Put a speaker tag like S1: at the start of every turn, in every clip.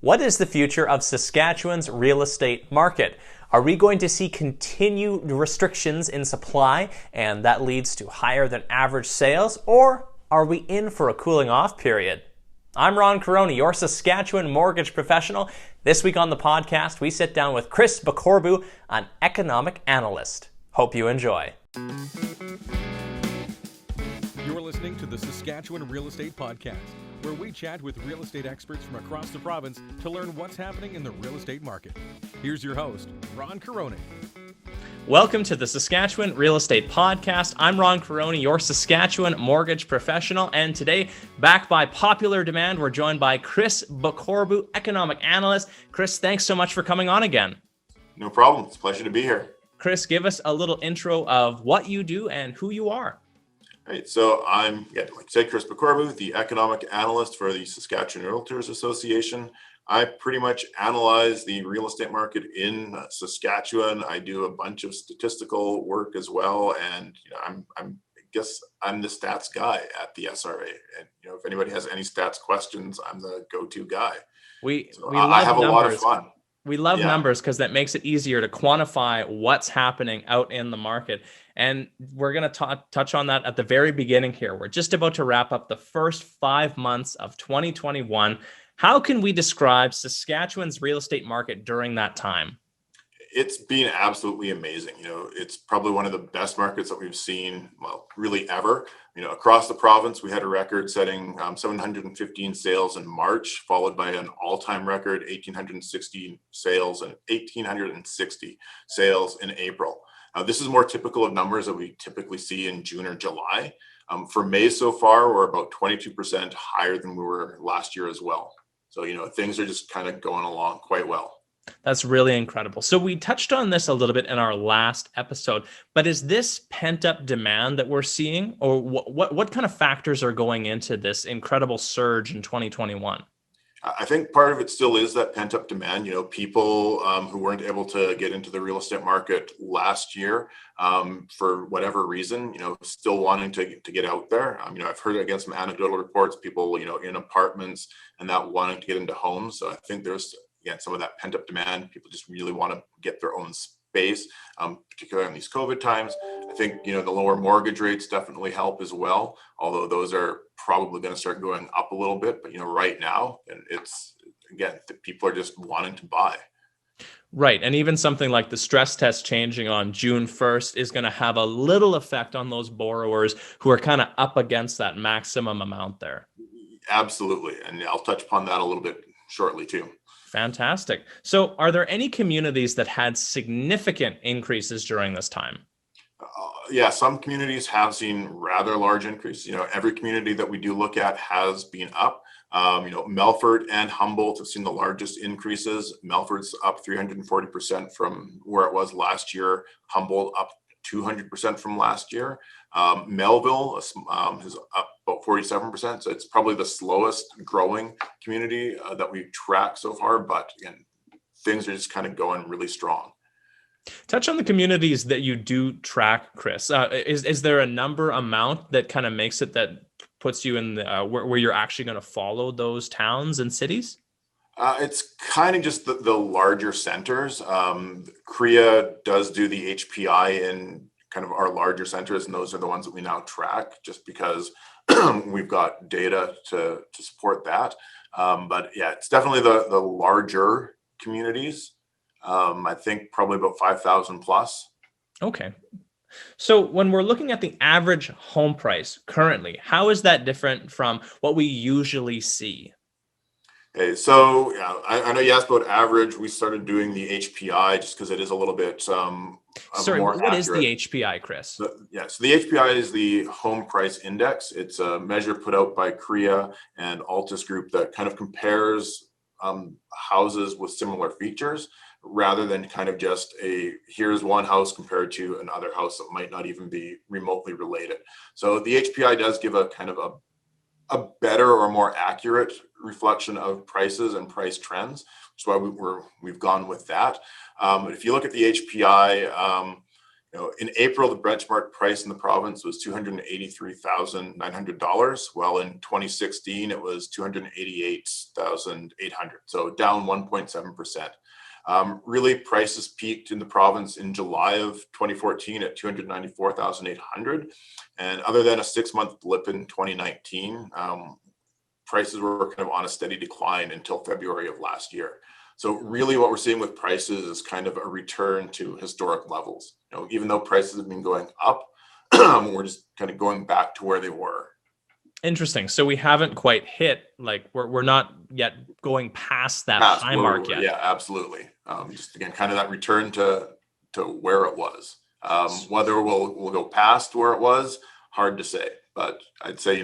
S1: What is the future of Saskatchewan's real estate market? Are we going to see continued restrictions in supply and that leads to higher than average sales, or are we in for a cooling off period? I'm Ron Quaroni, your Saskatchewan mortgage professional. This week on the podcast, we sit down with Gbekorbu, an economic analyst. Hope you enjoy.
S2: You're listening to the Saskatchewan Real Estate Podcast, where we chat with real estate experts from across the province to learn what's happening in the real estate market. Here's your host, Ron Quaroni.
S1: Welcome to the Saskatchewan Real Estate Podcast. I'm Ron Quaroni, your Saskatchewan mortgage professional, and today, backed by popular demand, we're joined by Gbekorbu, economic analyst. Chris, thanks so much for coming on again.
S3: No problem. It's a pleasure to be here.
S1: Chris, give us a little intro of what you do and who you are.
S3: All right, so I'm, like I said, Gbekorbu, the economic analyst for the Saskatchewan Realtors Association. I pretty much analyze the real estate market in Saskatchewan. I do a bunch of statistical work as well, and I guess I'm the stats guy at the SRA. And if anybody has any stats questions, I'm the go-to guy.
S1: I have
S3: a lot of fun.
S1: We love numbers because that makes it easier to quantify what's happening out in the market. And we're going to touch on that at the very beginning here. We're just about to wrap up the first 5 months of 2021. How can we describe Saskatchewan's real estate market during that time?
S3: It's been absolutely amazing. It's probably one of the best markets that we've seen, really ever. Across the province, we had a record-setting 715 sales in March, followed by an all-time record 1,860 sales and 1,860 sales in April. This is more typical of numbers that we typically see in June or July. For May so far, we're about 22% higher than we were last year as well. So, things are just kind of going along quite well.
S1: That's really incredible. So we touched on this a little bit in our last episode, but is this pent up demand that we're seeing, or what kind of factors are going into this incredible surge in 2021?
S3: I think part of it still is that pent up demand. People who weren't able to get into the real estate market last year for whatever reason, still wanting to get out there. I've heard again some anecdotal reports, people, in apartments and that wanting to get into homes. So I think there's some of that pent up demand. People just really want to get their own space, particularly in these COVID times. I think, the lower mortgage rates definitely help as well, although those are probably going to start going up a little bit. But, right now, and it's, again, people are just wanting to buy.
S1: Right. And even something like the stress test changing on June 1st is going to have a little effect on those borrowers who are kind of up against that maximum amount there.
S3: Absolutely. And I'll touch upon that a little bit shortly too.
S1: Fantastic. So are there any communities that had significant increases during this time?
S3: Some communities have seen rather large increases. Every community that we do look at has been up. Melfort and Humboldt have seen the largest increases. Melfort's up 340% from where it was last year. Humboldt up 200% from last year. Melville is up about 47%. So it's probably the slowest growing community that we've tracked so far. But again, things are just kind of going really strong.
S1: Touch on the communities that you do track, Chris. Is there a number amount that kind of makes it that puts you in the, where you're actually going to follow those towns and cities?
S3: It's kind of just the larger centers. CREA does do the HPI in kind of our larger centers, and those are the ones that we now track just because we've got data to support that. But it's definitely the larger communities. I think probably about 5,000 plus.
S1: Okay. So when we're looking at the average home price currently, how is that different from what we usually see?
S3: Okay, so I know you asked about average. We started doing the HPI just because it is a little bit more
S1: what
S3: accurate.
S1: is the HPI, Chris?
S3: So the HPI is the home price index. It's a measure put out by CREA and Altus Group that kind of compares houses with similar features rather than kind of just here's one house compared to another house that might not even be remotely related. So the HPI does give a kind of a better or more accurate reflection of prices and price trends, which is why we've gone with that. If you look at the HPI, In April, the benchmark price in the province was $283,900, while in 2016 it was $288,800, so down 1.7%. Really, prices peaked in the province in July of 2014 at $294,800, and other than a 6-month blip in 2019, prices were kind of on a steady decline until February of last year. So really what we're seeing with prices is kind of a return to historic levels. Even though prices have been going up, we're just kind of going back to where they were.
S1: Interesting. So we haven't quite hit, like we're not yet going past that high mark yet.
S3: Yeah, absolutely. Just again, kind of that return to where it was. Whether we'll go past where it was, hard to say. But I'd say,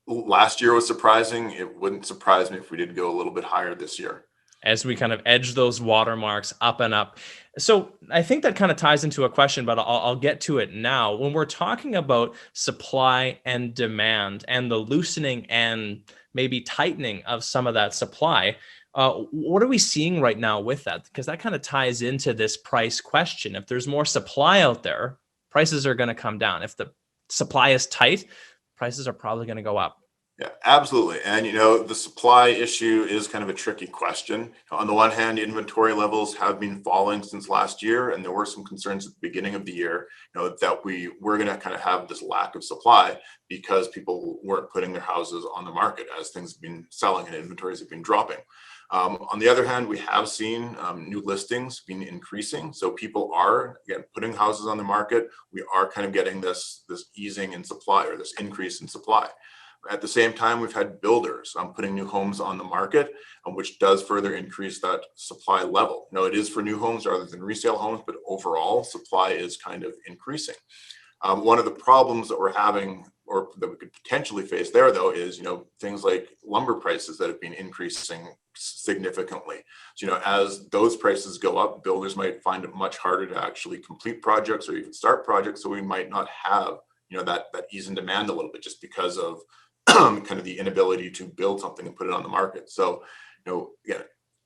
S3: last year was surprising. It wouldn't surprise me if we did go a little bit higher this year,
S1: as we kind of edge those watermarks up and up. So I think that kind of ties into a question, but I'll get to it now. When we're talking about supply and demand and the loosening and maybe tightening of some of that supply, what are we seeing right now with that? Because that kind of ties into this price question. If there's more supply out there, prices are going to come down. If the supply is tight, prices are probably going to go up.
S3: Yeah, absolutely. And, the supply issue is kind of a tricky question. On the one hand, inventory levels have been falling since last year, and there were some concerns at the beginning of the year, that we were going to kind of have this lack of supply because people weren't putting their houses on the market as things have been selling and inventories have been dropping. On the other hand, we have seen new listings being increasing. So people are, again, putting houses on the market. We are kind of getting this easing in supply, or this increase in supply. At the same time, we've had builders putting new homes on the market, which does further increase that supply level. It is for new homes rather than resale homes, but overall supply is kind of increasing. One of the problems that we're having, or that we could potentially face there, though, is things like lumber prices that have been increasing significantly. So as those prices go up, builders might find it much harder to actually complete projects or even start projects. So we might not have that ease in demand a little bit, just because of kind of the inability to build something and put it on the market. So, again,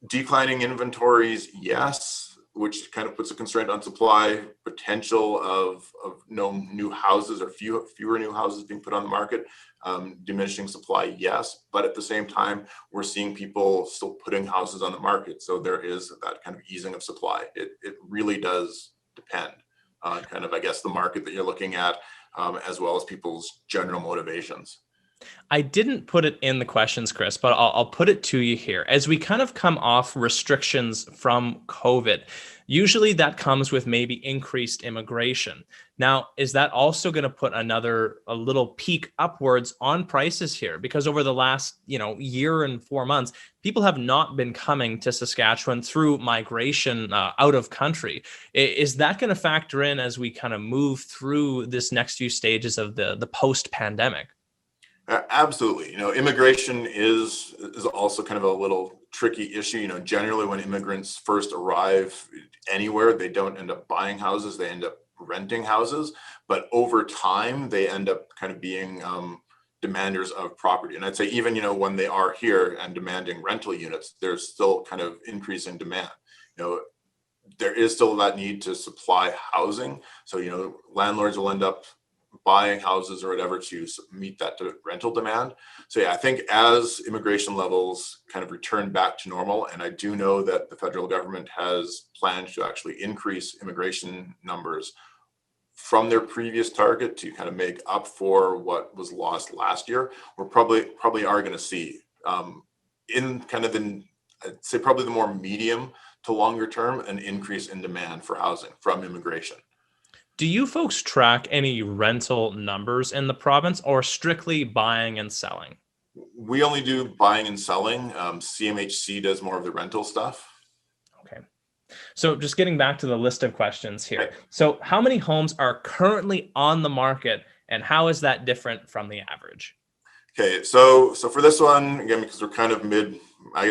S3: declining inventories, yes, which kind of puts a constraint on supply. Potential of no new houses, or fewer new houses being put on the market, diminishing supply, yes. But at the same time, we're seeing people still putting houses on the market. So there is that kind of easing of supply. It really does depend on kind of, I guess, the market that you're looking at, as well as people's general motivations.
S1: I didn't put it in the questions, Chris, but I'll put it to you here. As we kind of come off restrictions from COVID, usually that comes with maybe increased immigration. Now, is that also going to put a little peak upwards on prices here? Because over the last, year and 4 months, people have not been coming to Saskatchewan through migration out of country. Is that going to factor in as we kind of move through this next few stages of the post-pandemic?
S3: Absolutely. Immigration is also kind of a little tricky issue. Generally when immigrants first arrive anywhere, they don't end up buying houses, they end up renting houses. But over time, they end up kind of being demanders of property. And I'd say even, when they are here and demanding rental units, there's still kind of increasing demand. There is still that need to supply housing. So, landlords will end up buying houses or whatever to meet that rental demand. So yeah, I think as immigration levels kind of return back to normal, and I do know that the federal government has planned to actually increase immigration numbers from their previous target to kind of make up for what was lost last year, we're probably are going to see in kind of I'd say probably the more medium to longer term, an increase in demand for housing from immigration.
S1: Do you folks track any rental numbers in the province, or strictly buying and selling?
S3: We only do buying and selling. CMHC does more of the rental stuff.
S1: Okay. So just getting back to the list of questions here.
S3: Right.
S1: So how many homes are currently on the market, and how is that different from the average?
S3: Okay, so for this one, again, because we're kind of I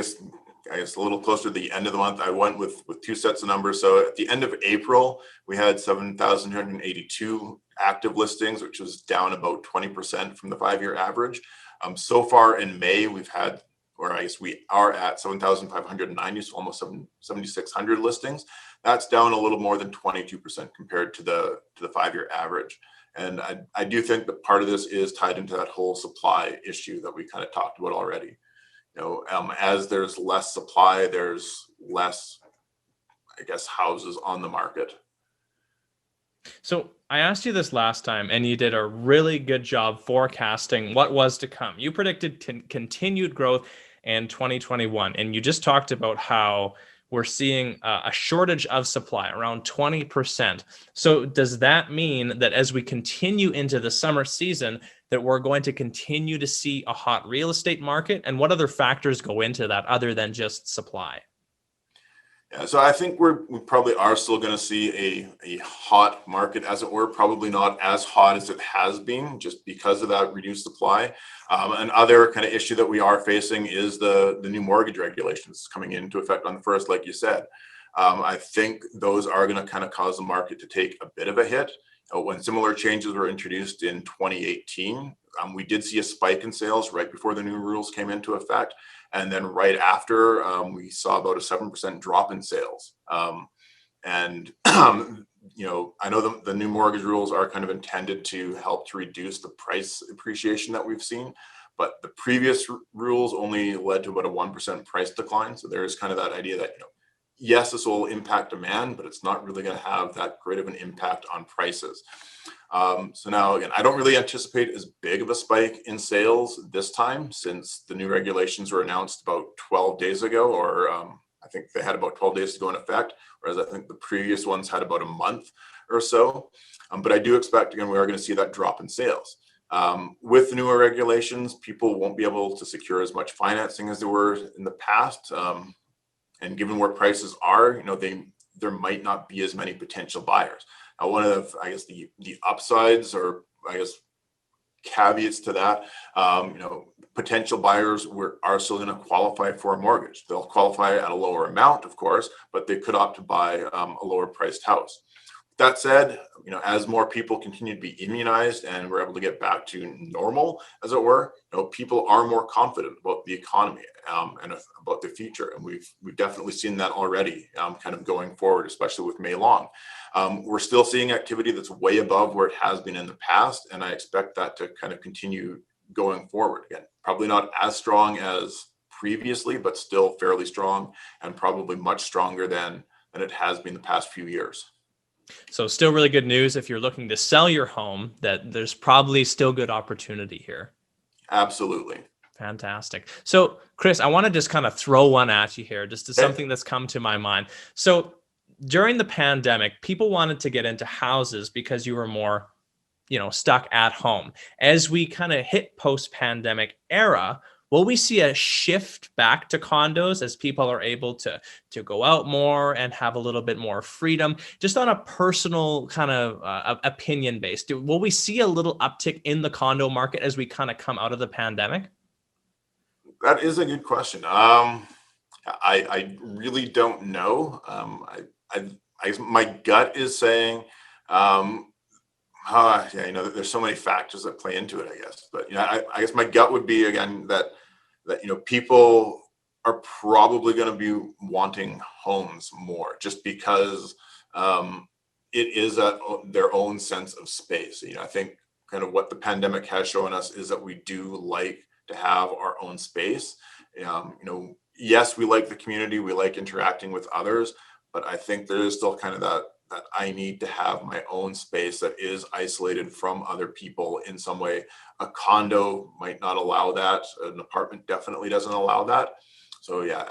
S3: guess a little closer to the end of the month, I went with two sets of numbers. So at the end of April, we had 7,282 active listings, which was down about 20% from the 5-year average. So far in May, we've had or I guess we are at 7,590, so almost 7,600 listings. That's down a little more than 22% compared to the 5-year average. And I do think that part of this is tied into that whole supply issue that we kind of talked about already. As there's less supply, there's less, I guess, houses on the market.
S4: So I asked you this last time, and you did a really good job forecasting what was to come. You predicted continued growth in 2021, and you just talked about how we're seeing a shortage of supply, around 20%. So does that mean that as we continue into the summer season, that we're going to continue to see a hot real estate market? And what other factors go into that other than just supply?
S3: Yeah, so I think we probably are still going to see a hot market, as it were, probably not as hot as it has been just because of that reduced supply. Another kind of issue that we are facing is the new mortgage regulations coming into effect on the first, like you said. I think those are going to kind of cause the market to take a bit of a hit. When similar changes were introduced in 2018, we did see a spike in sales right before the new rules came into effect. And then right after, we saw about a 7% drop in sales. I know the new mortgage rules are kind of intended to help to reduce the price appreciation that we've seen, but the previous rules only led to about a 1% price decline. So there is kind of that idea that, yes, this will impact demand, but it's not really going to have that great of an impact on prices. So now, again, I don't really anticipate as big of a spike in sales this time, since the new regulations were announced about 12 days ago, or I think they had about 12 days to go in effect, whereas I think the previous ones had about a month or so. But I do expect, again, we are going to see that drop in sales. With the newer regulations, people won't be able to secure as much financing as they were in the past. And given where prices are, there might not be as many potential buyers. Now, one of, I guess, the upsides, or I guess caveats to that, potential buyers are still going to qualify for a mortgage. They'll qualify at a lower amount, of course, but they could opt to buy a lower priced house. That said, as more people continue to be immunized and we're able to get back to normal, as it were, people are more confident about the economy and about the future. And we've definitely seen that already, kind of going forward, especially with May long. We're still seeing activity that's way above where it has been in the past, and I expect that to kind of continue going forward. Again, probably not as strong as previously, but still fairly strong, and probably much stronger than it has been the past few years.
S4: So still really good news if you're looking to sell your home, that there's probably still good opportunity here.
S3: Absolutely.
S4: Fantastic. So Chris, I want to just kind of throw one at you here, just as something that's come to my mind. So during the pandemic, people wanted to get into houses because you were more, stuck at home. As we kind of hit post-pandemic era, will we see a shift back to condos as people are able to go out more and have a little bit more freedom? Just on a personal kind of opinion based, will we see a little uptick in the condo market as we kind of come out of the pandemic?
S3: That is a good question. I really don't know. I guess my gut is saying, there's so many factors that play into it, I guess. But I guess my gut would be, again, that people are probably going to be wanting homes more, just because it is their own sense of space. I think kind of what the pandemic has shown us is that we do like to have our own space. Yes, we like the community, we like interacting with others, but I think there is still kind of that I need to have my own space that is isolated from other people in some way. A condo might not allow that. An apartment definitely doesn't allow that. So again,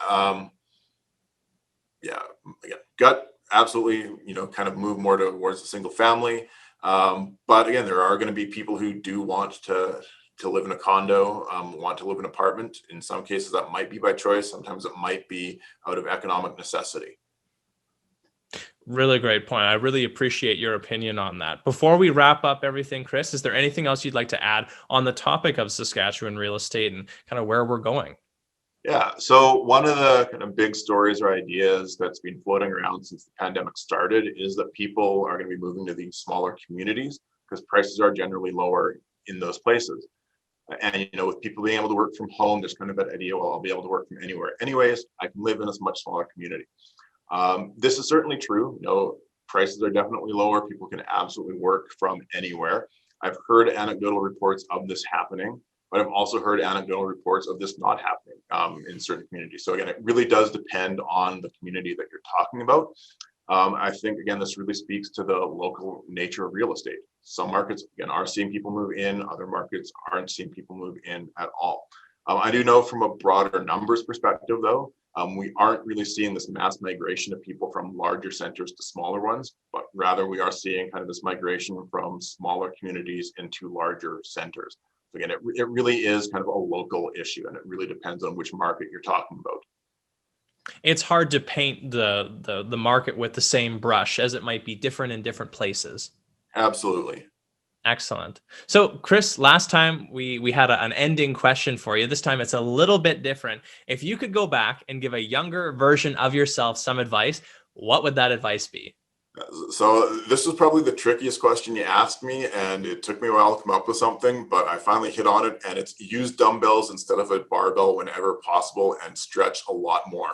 S3: gut, absolutely, kind of move more towards a single family. But again, there are going to be people who do want to live in a condo, want to live in an apartment. In some cases, that might be by choice. Sometimes it might be out of economic necessity.
S4: Really great point. I really appreciate your opinion on that. Before we wrap up everything, Chris, is there anything else you'd like to add on the topic of Saskatchewan real estate and kind of where we're going?
S3: Yeah. So one of the kind of big stories or ideas that's been floating around since the pandemic started is that people are going to be moving to these smaller communities because prices are generally lower in those places. And, with people being able to work from home, there's kind of that idea, well, I'll be able to work from anywhere. Anyways, I can live in a much smaller community. This is certainly true. Prices are definitely lower. People can absolutely work from anywhere. I've heard anecdotal reports of this happening, but I've also heard anecdotal reports of this not happening in certain communities. So again, it really does depend on the community that you're talking about. I think, again, this really speaks to the local nature of real estate. Some markets, again, are seeing people move in. Other markets aren't seeing people move in at all. I do know from a broader numbers perspective, though, we aren't really seeing this mass migration of people from larger centers to smaller ones, but rather we are seeing kind of this migration from smaller communities into larger centers. So again, it really is kind of a local issue, and it really depends on which market you're talking about.
S4: It's hard to paint the market with the same brush, as it might be different in different places.
S3: Absolutely.
S4: Excellent. So, Chris, last time we had an ending question for you. This time it's a little bit different. If you could go back and give a younger version of yourself some advice, what would that advice be?
S3: So this was probably the trickiest question you asked me, and it took me a while to come up with something, but I finally hit on it, and it's use dumbbells instead of a barbell whenever possible and stretch a lot more.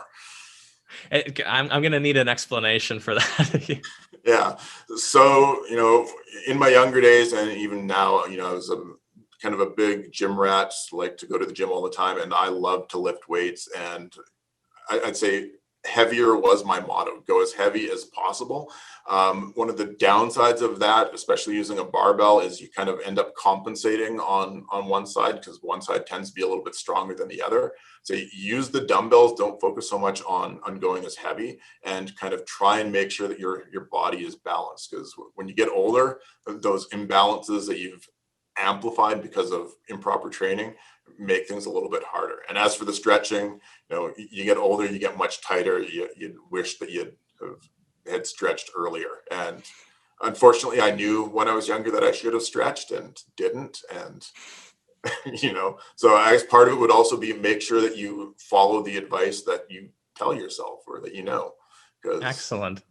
S4: I'm going to need an explanation for that.
S3: Yeah. So, in my younger days and even now, I was kind of a big gym rat, like to go to the gym all the time, and I love to lift weights. And I'd say heavier was my motto: go as heavy as possible. One of the downsides of that, especially using a barbell, is you kind of end up compensating on one side, because one side tends to be a little bit stronger than the other. So you use the dumbbells, don't focus so much on going as heavy, and kind of try and make sure that your body is balanced, because when you get older, those imbalances that you've amplified because of improper training make things a little bit harder. And as for the stretching, you get older, you get much tighter. You wish that you had stretched earlier. And unfortunately, I knew when I was younger that I should have stretched and didn't. And so I guess part of it would also be make sure that you follow the advice that you tell yourself, or that
S4: Excellent.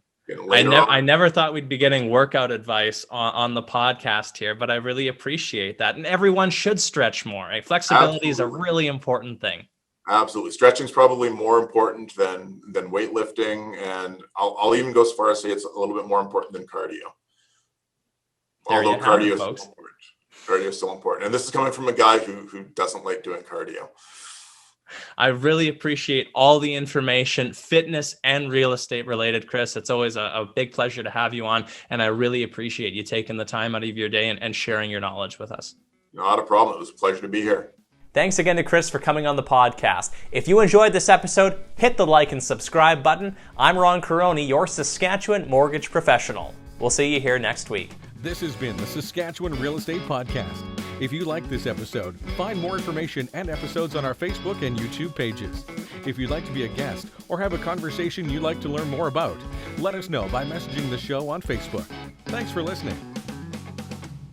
S4: I never thought we'd be getting workout advice on the podcast here, but I really appreciate that. And everyone should stretch more. Right? Flexibility is a really important thing.
S3: Absolutely. Stretching is probably more important than weightlifting. And I'll even go as far as say it's a little bit more important than cardio. Although cardio is still important. Cardio is still important. And this is coming from a guy who doesn't like doing cardio.
S4: I really appreciate all the information, fitness and real estate related, Chris. It's always a big pleasure to have you on. And I really appreciate you taking the time out of your day and sharing your knowledge with us.
S3: Not a problem. It was a pleasure to be here.
S1: Thanks again to Chris for coming on the podcast. If you enjoyed this episode, hit the like and subscribe button. I'm Ron Quaroni, your Saskatchewan mortgage professional. We'll see you here next week.
S2: This has been the Saskatchewan Real Estate Podcast. If you like this episode, find more information and episodes on our Facebook and YouTube pages. If you'd like to be a guest or have a conversation you'd like to learn more about, let us know by messaging the show on Facebook. Thanks for listening.